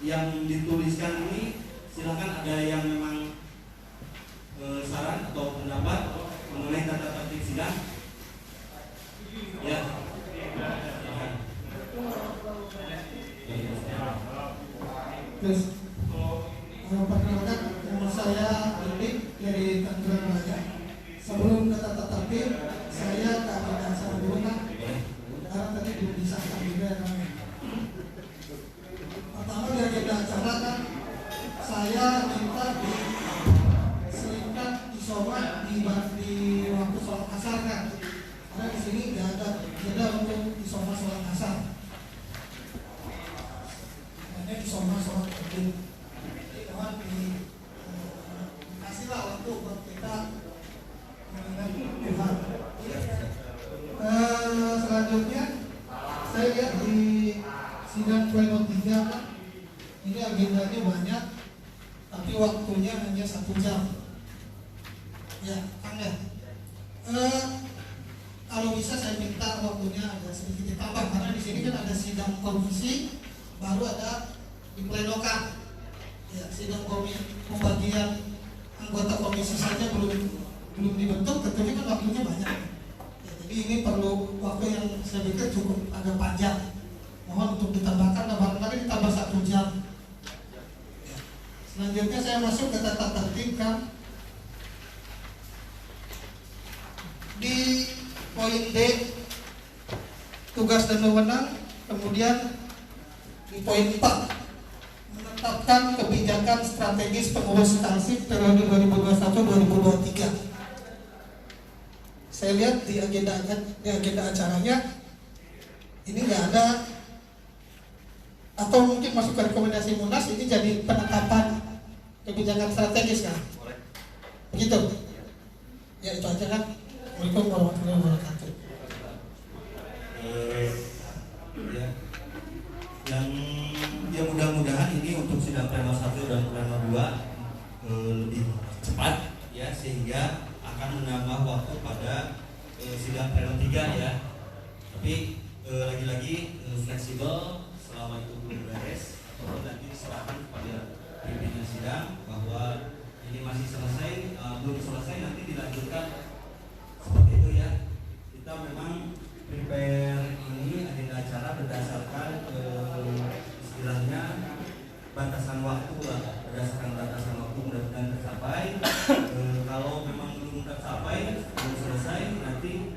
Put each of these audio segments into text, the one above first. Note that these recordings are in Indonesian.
yang dituliskan ini silakan ada yang memang saran atau pendapat mengenai tata tertib sidang. Ya. Terus, perkenalkan nama saya Dik dari Tangerang Raya. Sebelum ke tata tertib, saya ke agenda acara dulu kan. Karena tadi belum disahkan juga kan. Pertama di agenda acara kan, saya minta diselipkan isoman di waktu sholat asar kan. Karena di sini nggak ada jeda untuk isoman sholat asar. Hanya isoman sholat id. Mohon dikasihlah waktu buat kita mengingat Tuhan. Selanjutnya saya lihat di sidang pleno 3 kan, ini agendanya banyak, tapi waktunya hanya 1 jam. Ya, Kang ya. Kalau bisa saya minta waktunya agak sedikit ditambah karena di sini kan ada sidang komisi, baru ada diplenokan. Ya, sidang komisi pembagian anggota komisi saja belum dibentuk, tentunya kan waktunya banyak. Ya, jadi ini perlu waktu yang saya pikir cukup agak panjang. Mohon untuk ditambahkan, barangkali ditambah 1 jam. Ya. Selanjutnya saya masuk ke tata tertib kan. Di poin D tugas dan wewenang, kemudian di poin 4 menetapkan kebijakan strategis pengurus Kalsib periode 2021-2023. Saya lihat di agenda acaranya ini nggak ada, atau mungkin masuk ke rekomendasi Munas, ini jadi penetapan kebijakan strategis kan? Begitu? Ya itu aja kan. Assalamualaikum warahmatullahi wabarakatuh. Ya mudah-mudahan ini untuk sidang pleno 1 dan pleno 2 lebih cepat ya, sehingga akan menambah waktu pada sidang pleno 3 ya. Tapi lagi-lagi fleksibel selama itu belum beres, atau nanti diserahkan kepada pimpinan sidang bahwa ini masih selesai, belum selesai nanti dilanjutkan seperti itu ya. Kita memang prepare ini agenda acara berdasarkan istilahnya batasan waktu lah, berdasarkan batasan waktu mudah-mudahan tercapai. Kalau memang belum tercapai, belum selesai, nanti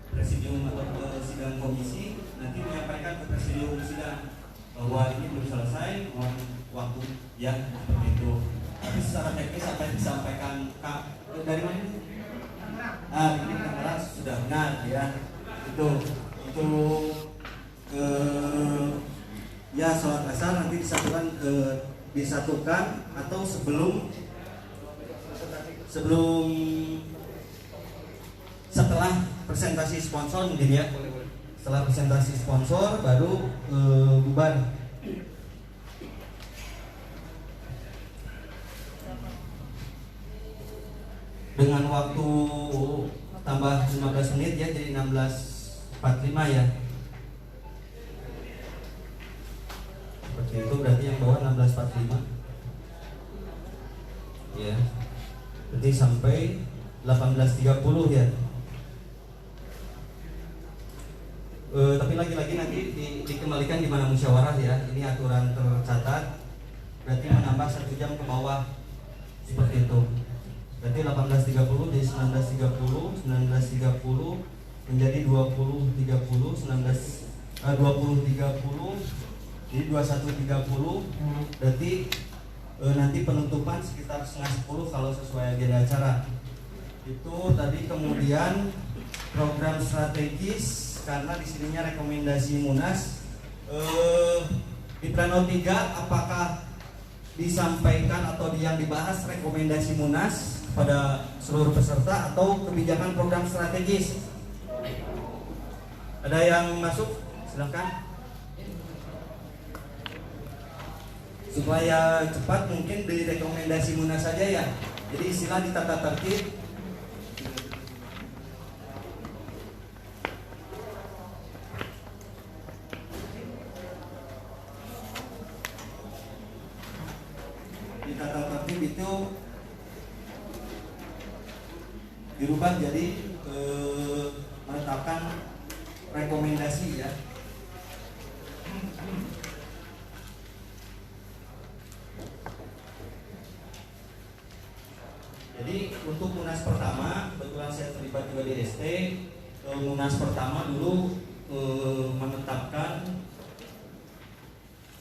presidium atau sidang komisi nanti menyampaikan ke presidium sidang bahwa ini belum selesai, mohon waktu ya, seperti itu. Tapi secara teknis apa yang disampaikan Kak dari mana ini? Ini Tangerang sudah benar ya. Itu ya sholat asar nanti disatukan atau setelah presentasi sponsor mungkin ya. Setelah presentasi sponsor baru bubar. Dengan waktu tambah 15 menit ya, jadi 16.45 ya. Seperti itu, berarti yang bawah 16.45 ya. Berarti sampai 18.30 ya. Tapi lagi-lagi nanti dikembalikan di mana musyawarah ya. Ini aturan tercatat. Berarti menambah 1 jam ke bawah. Seperti itu. Berarti 18.30 jadi 19.30 menjadi 20.30 20.30 jadi 21.30. Berarti nanti penutupan sekitar setengah 10 kalau sesuai agenda acara. Itu tadi. Kemudian program strategis, karena di sininya rekomendasi Munas di pleno 3 apakah disampaikan atau yang dibahas rekomendasi Munas pada seluruh peserta atau kebijakan program strategis? Ada yang masuk? Silakan. Supaya cepat mungkin dari rekomendasi Munas saja ya. Jadi istilah di tata tertib. dirubah jadi menetapkan rekomendasi ya. Jadi untuk Munas pertama, kebetulan saya terlibat juga di ST. Munas pertama dulu menetapkan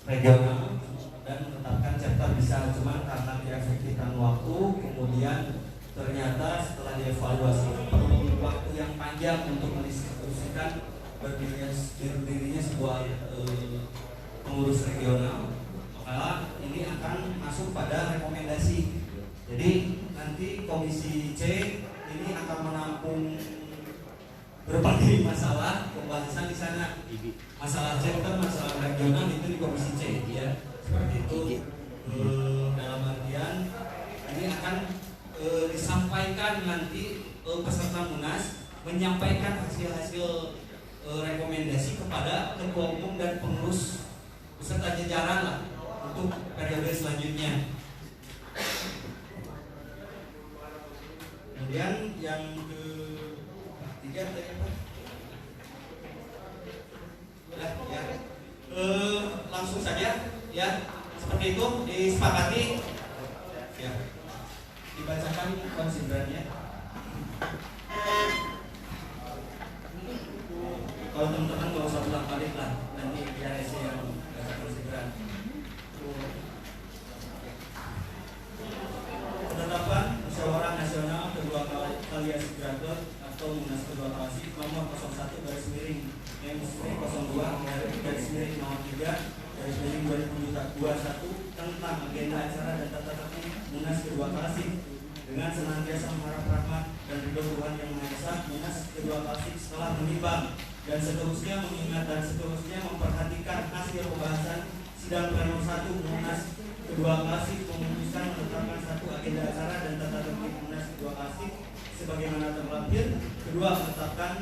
regional dan menetapkan chapter bisa, cuma karena diefektifkan waktu, kemudian ternyata setelah dievaluasi perlu waktu yang panjang untuk mendiskusikan berdirinya sebuah pengurus regional, maka ini akan masuk pada rekomendasi. Jadi nanti komisi C ini akan menampung berbagai masalah pembahasan di sana. Masalah chapter, masalah regional itu di komisi C ya. Seperti itu. Dalam artian ini akan disampaikan nanti peserta Munas menyampaikan hasil-hasil rekomendasi kepada ketua umum dan pengurus beserta jajaran lah untuk periode selanjutnya. Kemudian yang ketiga tadi apa? Ya. Langsung saja ya, seperti itu disepakati ya. Dibacakan konsiderannya. Kalau teman-teman nggak usah ulang balik lah, nanti biar saya yang baca konsideran. Penetapan Musyawarah Nasional kedua kali Asigrator atau Munas kedua kali nomor 01/02/03/03 tentang agenda acara dan tata tertib Munas kedua kali dengan senantiasa mengharap rahmat dan ridho Tuhan Yang Maha Esa. Munas kedua kali setelah menimbang dan seterusnya mengingat dan seterusnya memperhatikan hasil pembahasan sidang pleno 1 Munas kedua kali memutuskan menetapkan satu agenda acara dan tata tertib Munas kedua kali sebagaimana terlampir. Kedua, menetapkan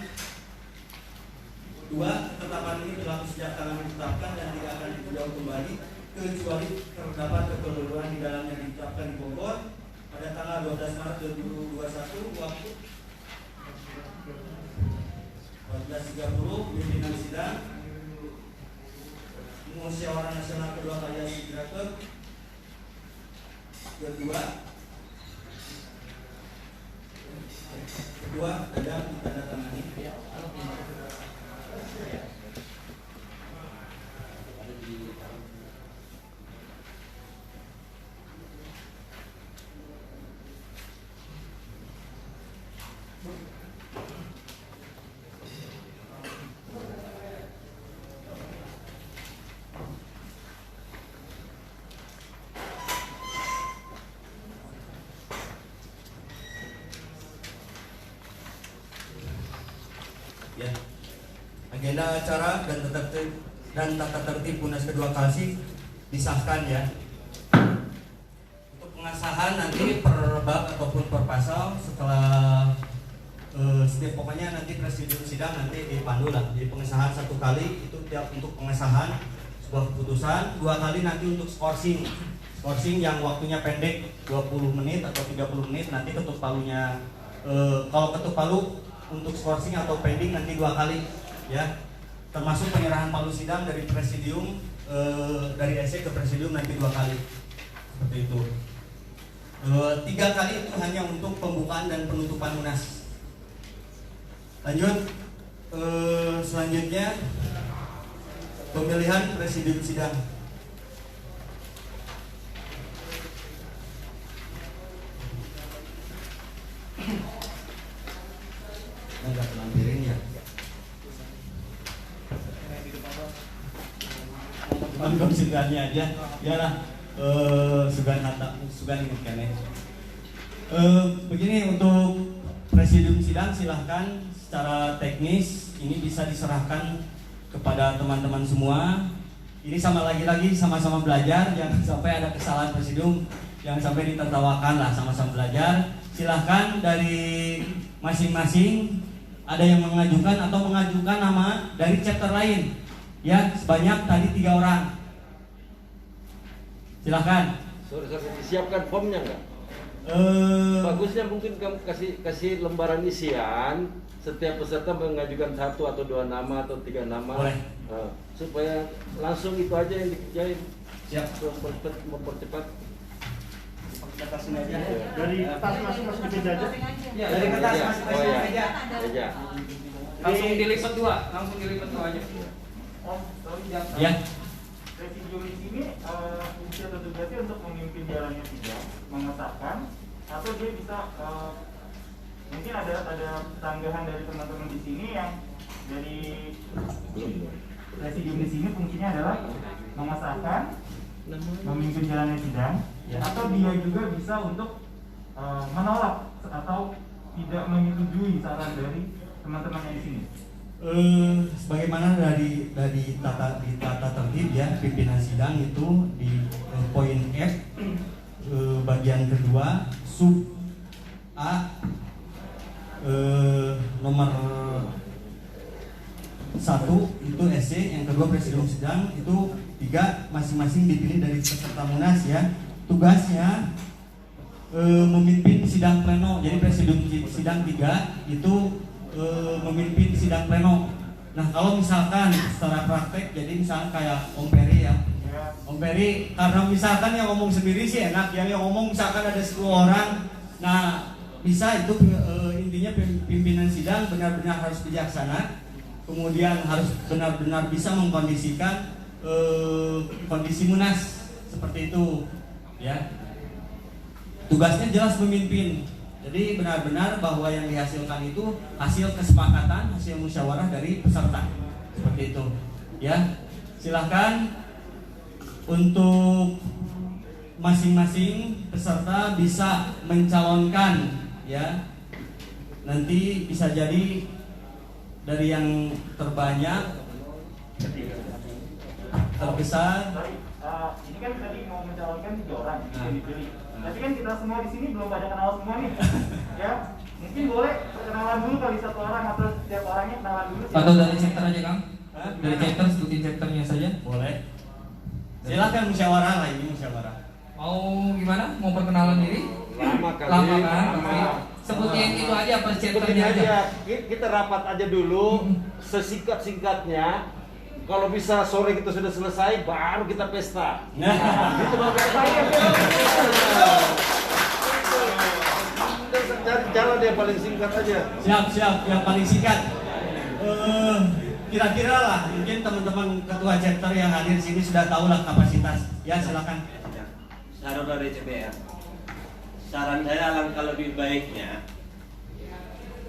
ketetapan ini berlaku sejak tanggal ditetapkan dan tidak akan ditinjau kembali kecuali terdapat keperluan di dalamnya ditetapkan di Bogor pada tanggal 12 Maret 2021 waktu 14.30 pimpinan sidang Musyawarah Nasional kedua kali Asigrator kedua sedang ditandatangani. Ya. Agenda acara dan tata tertib Munas kedua kali disahkan ya. Untuk pengesahan nanti per bab ataupun per pasal setelah setiap pokoknya nanti presidium sidang nanti dipandu lah. Jadi pengesahan satu kali itu tiap untuk pengesahan sebuah keputusan, dua kali nanti untuk skorsing yang waktunya pendek 20 menit atau 30 menit nanti ketuk palunya kalau ketuk palu untuk skorsing atau pending nanti 2 kali ya, termasuk penyerahan palu sidang dari presidium dari SC ke presidium nanti 2 kali seperti itu. 3 kali itu hanya untuk pembukaan dan penutupan Munas. Lanjut selanjutnya pemilihan presidium sidang. Enggak lampirin ya. Teman konsiderannya aja. Ya lah. Sugan ingat kan ya. Begini untuk presidium sidang silahkan secara teknis ini bisa diserahkan kepada teman-teman semua. Ini sama-sama belajar, jangan sampai ada kesalahan presidium, jangan sampai ditertawakan lah, sama-sama belajar. Silahkan dari masing-masing ada yang mengajukan atau mengajukan nama dari chapter lain ya, sebanyak tadi 3 orang. Silahkan. Sorry, disiapkan formnya enggak? Bagusnya mungkin kamu kasih lembaran isian, setiap peserta mengajukan 1 atau 2 nama atau 3 nama. Boleh. Supaya langsung itu aja yang dikerjain. Siap. Mempercepat. Kertasin aja. Dari kertas masing-masing di meja aja. Ya, dari kertas Meja. masing-masing Oh, ya. meja. Meja. Langsung dilipat 2, langsung dilipat 2 aja. Ya. Presidium di sini fungsi atau tugasnya untuk memimpin jalannya sidang, mengesahkan, atau dia bisa mungkin ada tanggahan dari teman-teman di sini yang dari presidium di sini fungsinya adalah mengesahkan, memimpin jalannya sidang, atau dia juga bisa untuk menolak atau tidak menyetujui saran dari teman-teman yang di sini. Sebagaimana dari tata tertib ya, pimpinan sidang itu di poin F bagian kedua sub A nomor 1 itu SC, yang kedua presidium sidang, itu 3 masing-masing dipilih dari peserta munas ya. Tugasnya memimpin sidang pleno. Jadi presidium sidang 3 itu memimpin sidang pleno. Nah, kalau misalkan secara praktek, jadi misalkan kayak Om Peri ya, Om Peri, karena misalkan yang ngomong sendiri sih enak ya, yang ngomong misalkan ada 10 orang, nah bisa itu intinya pimpinan sidang benar-benar harus bijaksana, kemudian harus benar-benar bisa mengkondisikan kondisi munas seperti itu ya. Tugasnya jelas memimpin. Jadi benar-benar bahwa yang dihasilkan itu hasil kesepakatan, hasil musyawarah dari peserta. Seperti itu. Ya. Silahkan untuk masing-masing peserta bisa mencalonkan ya. Nanti bisa jadi dari yang terbanyak, terbesar. Ini kan tadi mau mencalonkan 3 orang yang dipilih. Tapi kan kita semua di sini belum pada kenal semua nih, ya. Mungkin boleh perkenalan dulu kali 1 orang atau setiap orangnya kenalan dulu. Atau dari chapter aja, Kang? Dari chapter, sebutin chapternya saja. Boleh. Silakan musyawarah lah, ini musyawarah. Mau gimana? Mau perkenalan diri? Lama kali. Lama kan? Lama. Oke. Sebutin itu aja per Begini chapternya aja. aja, kita rapat aja dulu, sesingkat-singkatnya. Kalau bisa sore kita sudah selesai, baru kita pesta. Nah, itu baru saya. Cari jalan yang paling singkat aja. Siap, yang paling singkat. Kira-kira lah, mungkin teman-teman ketua chapter yang hadir sini sudah tahu lah kapasitas. Ya, silakan. Saran dari CBR. Saran saya alangkah lebih baiknya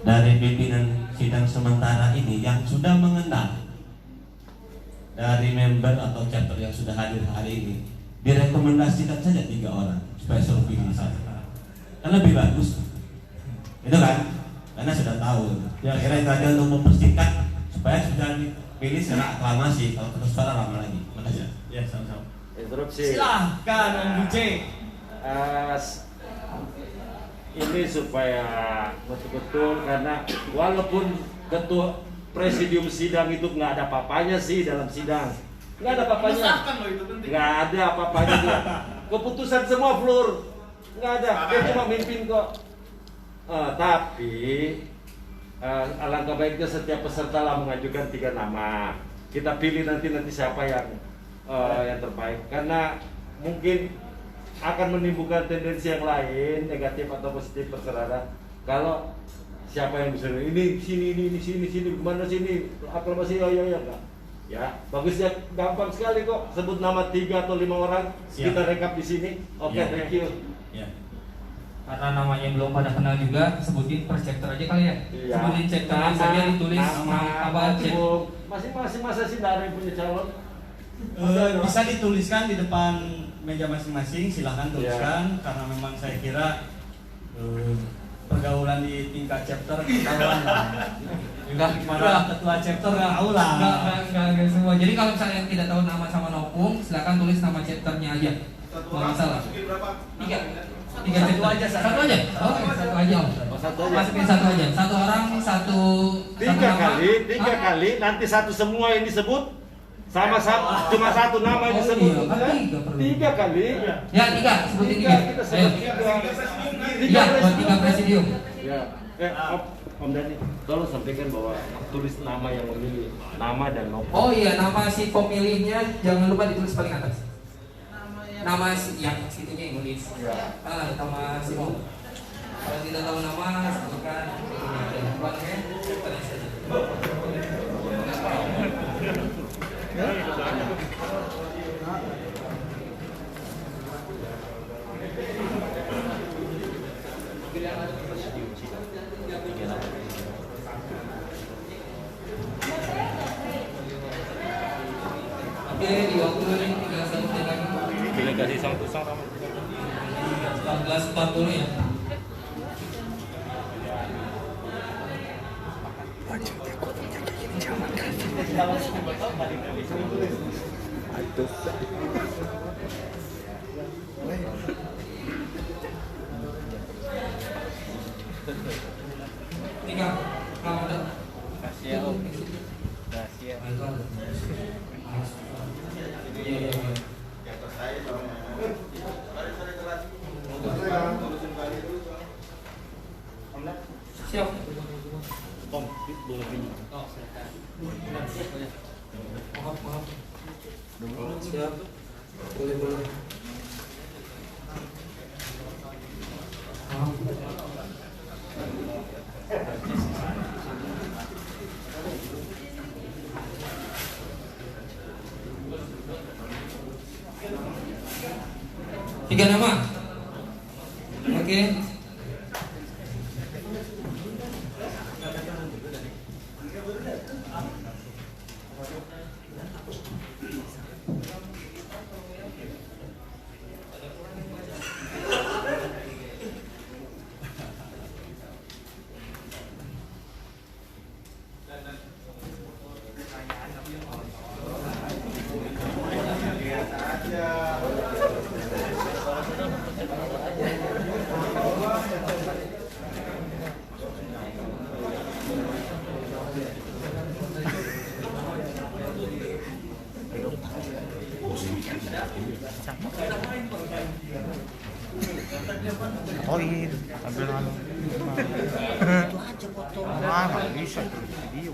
dari pimpinan sidang sementara ini yang sudah mengenal dari member atau chapter yang sudah hadir hari ini, direkomendasikan saja 3 orang supaya survei sana. Kan lebih bagus, itu kan? Karena sudah tahu. Ya, kira itu aja untuk mempersingkat supaya sudah dipilih secara aklamasi. Kalau terus suara lama lagi. Makasih. Ya, sama-sama. Instruksi. Silahkan Om Buce. Ini supaya betul-betul, karena walaupun ketua presidium sidang itu nggak ada apa-apanya sih dalam sidang, nggak ada apa-apanya, nggak ada apa-apanya dia. Keputusan semua floor, nggak ada, dia cuma mimpin kok. Tapi alangkah baiknya setiap peserta lah mengajukan 3 nama. Kita pilih nanti siapa yang terbaik, karena mungkin akan menimbulkan tendensi yang lain, negatif atau positif, terserah. Kalau siapa yang bisa ini sini kemana sini aklamasi ya enggak ya, bagusnya gampang sekali kok, sebut nama 3 atau 5 orang. Siap. Kita rekap di sini. Oke, thank you Ya. Karena namanya belum pada kenal juga, sebutin per chapter aja kali ya. Iya. Sebutin chapternya saja, ditulis apa masing-masing. Masa sih nggak ada yang punya calon? Bisa dituliskan di depan meja masing-masing, silahkan tuliskan. Karena memang saya kira pergaulan di tingkat chapter ketahuan lah. Para ketua chapter nggak tahu lah. Enggak semua. Jadi kalau misalnya yang tidak tahu nama sama Nopung, silakan tulis nama chapternya aja. Nggak masalah. 3 chapter aja. Satu aja. Oke, satu aja Om. Satu aja. Masukin 1 aja. 1 orang, 1 tiga kali, nanti 1 semua yang disebut sama cuma 1 nama yang disebut. Iya, kan 3 perlu. 3 kali. Ya 3, sebutin 3. Kita sebut Ayo. 3. Iya, buat 3 presidium. Ya, Om Dhani, tolong sampaikan bahwa tulis nama yang memilih, nama dan nomor. Oh iya, nama si pemilihnya jangan lupa ditulis paling atas. Nama si yang situnya yang nulis. Ya. Nama si mau. Kalau tidak tahu nama, sebutkan buat saja. Oke, di waktu ini tinggal 1 menit lagi. Boleh kasih satu sama 14.40 ya. Tiga, kalau ada. Kasih ya Om. Kasih ya. Siap. Om, boleh pinjam. Oh, silakan. Maaf. Siap. Boleh. Maaf. Tiga nama. Oke. Fotoin, ambil anu. Ah, nggak bisa terus video.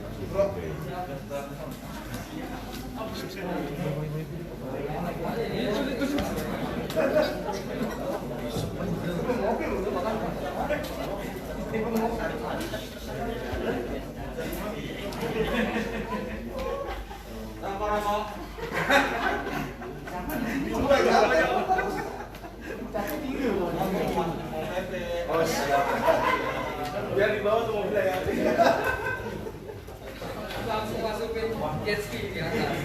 Biar di bawah tuh mobilnya ya. Langsung masukin jet ski ke atas.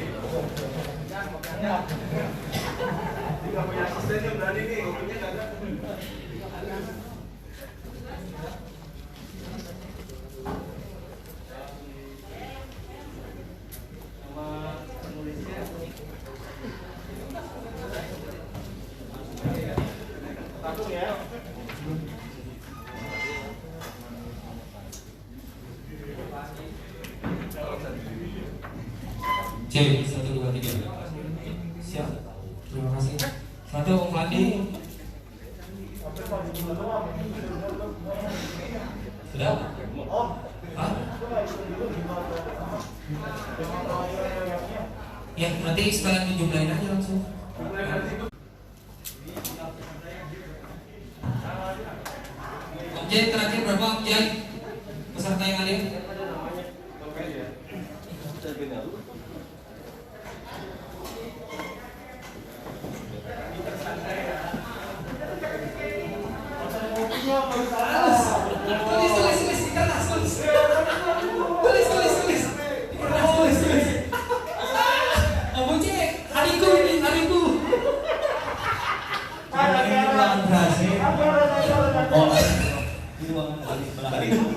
Nggak punya asistennya berani nih, mobilnya nggak ada. Cek 1, 2, 3. Siap. Terima kasih. 1 Om Fandi. Sudah? Hah? Ya, nanti sekalian dijumlahin aja langsung. Om Jai terakhir berapa Om Jai? Peserta yang hadir?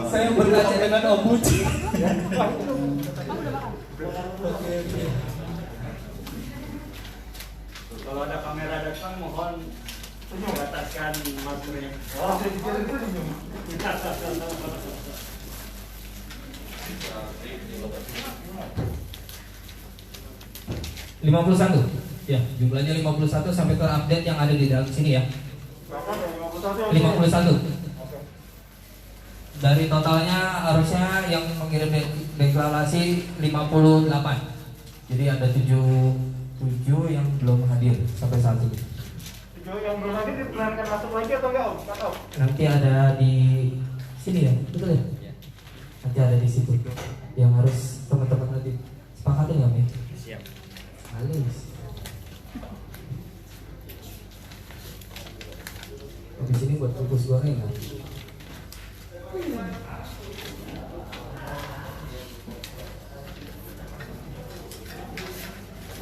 Saya berkaca dengan Om Buci. Kalau ada kamera datang, mohon bataskan maskernya. Oh, 51. Ya, jumlahnya 51 sampai terupdate yang ada di dalam sini ya. Berapa dari 51? 51. Dari totalnya harusnya yang mengirim deklarasi 58. Jadi ada 7 yang belum hadir sampai saat ini. 7 yang belum hadir diperkenankan masuk lagi atau enggak, Om? Nanti ada di sini ya, betul ya? Nanti ada di situ. Yang harus teman-teman nanti sepakatin ya, Mi? Siap. Halus. Di sini buat kukus goreng kan?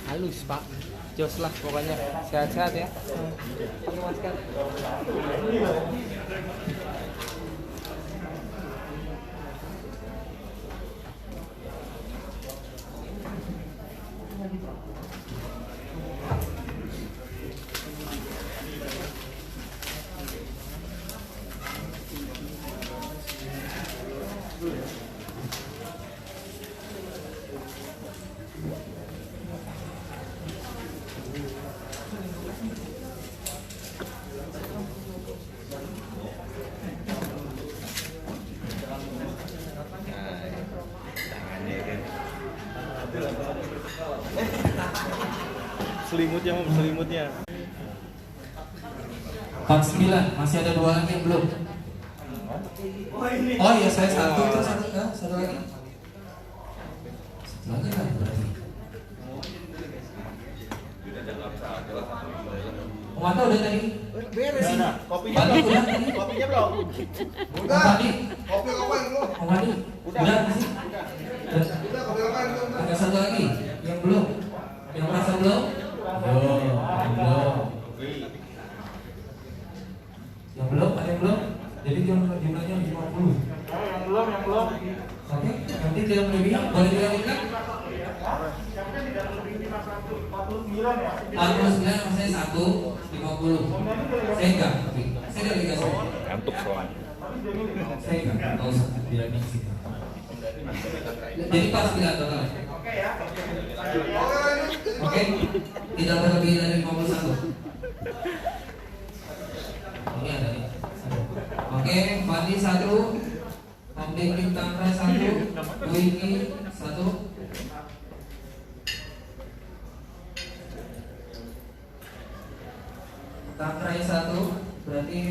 Halus Pak, jos lah pokoknya, sehat-sehat ya. Pakai masker. Selimutnya, Om, selimutnya. 49, masih ada 2 lagi yang belum. Oh iya, saya satu lagi. Satu lagi kan berarti. Mata udah tadi. Beres sih. Kopinya Mata belum? udah tadi. Kopinya belum? Udah. Tadi. Kopi kapan belum? Tadi. Udah sih. Udah, kopi kapan belum? Ada satu lagi yang belum. Yang merasa belum? Belum. Yang belum, ada yang belum? Jadi jumlahnya 50. Yang belum. Oke, nanti tidak lebih, boleh dilanjutkan? Yang kan tidak lebih 49 ya? 49 maksudnya 1, 50. Saya enggak, tapi saya delegasi. Ngantuk soalnya. Saya enggak, nggak usah, tidak mixing. Jadi pas tidak total. Oke ya. Oke, tidak terlebih dari 51. Ini ada nih. Oke, Fandi 1, Om Dik Tangra 1, Wiki 1. Tangrai 1, berarti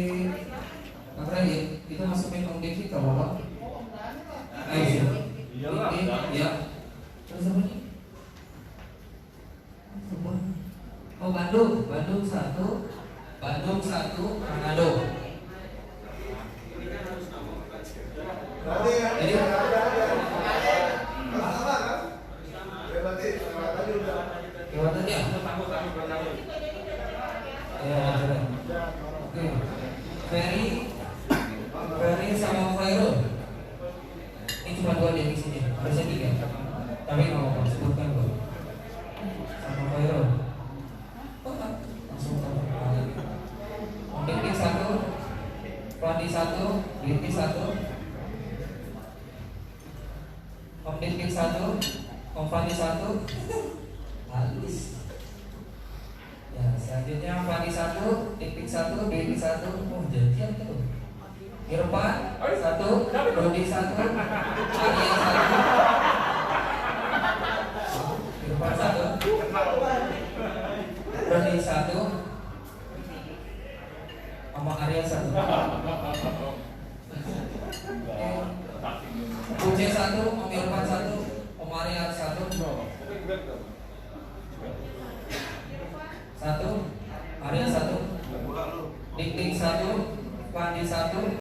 Tangrai ya, itu masukin Om Dik kalau apa? Ayo, Wiki, ya. Terus apa nih? Oh Bandung 1, Manado. Jadi lewat aja. Ya, oke. Ferry sama Khairul. Ini cuma 2 di sini, harusnya 3. Tapi nggak mau sebutkan loh. Sama Khairul. Langsung Om Dik 1, Fandi 1, Wiki 1. Om Dik 1, Om Fandi 1. Halus. Ya, selanjutnya Fandi 1, Dik 1, Wiki 1. Oh, jadian tuh. Irfan 1, Rudi 1, Arya 1. Irfan 1, Rudi 1, sama Arya 1. Uce 1, Om Irfan 1, Om Arya 1. 1, Arya 1, Dik 1, Fandi 1.